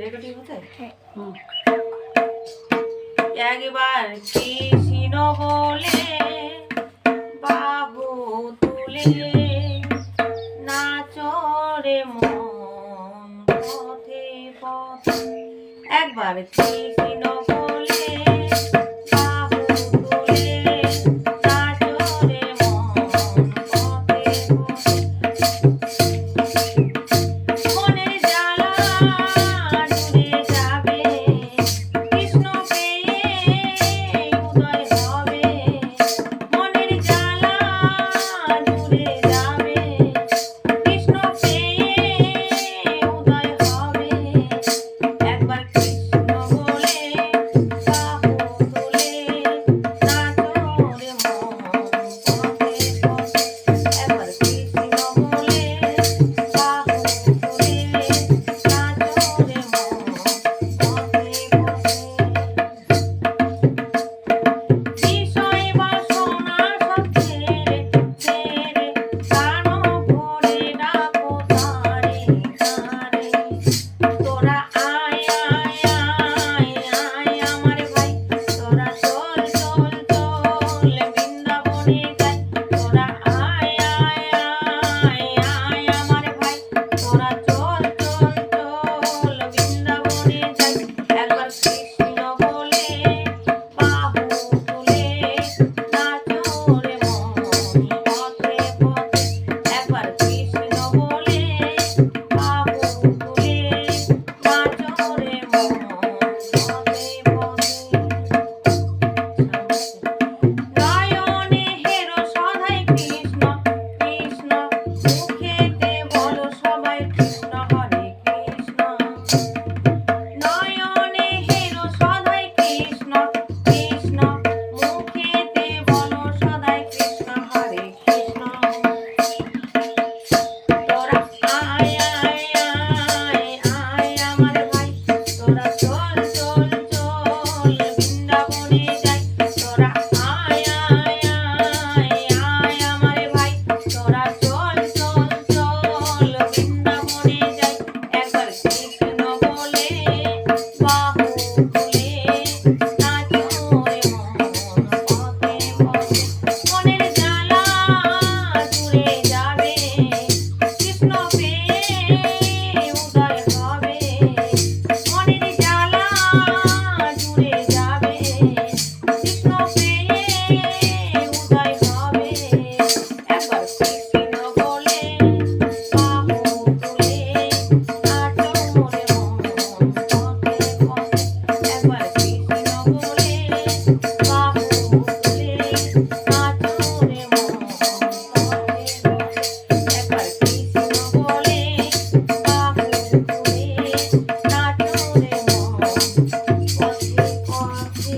Recording হচ্ছে? হ্যাঁ। একবার কৃষ্ণ বলে বাহু তুলে নাচরে মন পথে পথে। একবার কৃষ্ণ বলে বাহু তুলে নাচরে মন পথে পথে। মনের জ্বালা জুড়ে যাবে কৃষ্ণ পেয়ে উদয় হবে। মনের জ্বালা জুড়ে যাবে কৃষ্ণ পেয়ে উদয় হবে। একবার কৃষ্ণ বলে বাহু তুলে নাচরে মন পথে পথে। একবার কৃষ্ণ বলে বাহু তুলে নাচরে মন পথে পথে। বিষয় বাসনা সব ছেড়ে ছেড়ে প্রাণ ভরে রাখো তারে তারে। তোরা আয় আয় আয় আয় আমার ভাই, তোরা চল চল চল বৃন্দাবনে যাই। তোরা আয় আয় আয় আয় আমার ভাই, তোরা চল চল চল বৃন্দাবনে যাই। একবার কৃষ্ণ বলে বাহু তুলে নাচরে মন পথে পথে। একবার কৃষ্ণ বলে বাহু তুলে নাচরে মন পথে পথে। নয়নে হেরো সদাই কৃষ্ণ কৃষ্ণ, মুখেতে বলো সবাই কৃষ্ণ হরে কৃষ্ণ। নয়নে হেরো সদাই কৃষ্ণ কৃষ্ণ, মুখেতে বলো সদাই কৃষ্ণ হরে কৃষ্ণ। তোরা আয় আয় আয় আয় আমার ভাই, তোরা চল চল চল বৃন্দাবনে যাই। তোরা আয় আয় আয় আয় আমার ভাই, তোরা চল চল চল বৃন্দাবনে যাই। একবার কৃষ্ণ বলে বাহু তুলে নাচরে মন পথে পথে। মনের জ্বালা জুড়ে যাবে কৃষ্ণ পেয়ে উদয় হবে। মনের জ্বালা জুড়ে যাবে কৃষ্ণ পেয়ে উদয় হবে। একবার কৃষ্ণ বলে বাহু তুলে নাচরে মন পথে পথে। একবার কৃষ্ণ বলে বাহু তুলে নাচরে মন পথে পথে। একবার কৃষ্ণ বলে বাহু তুলে নাচরে মন পথে পথে।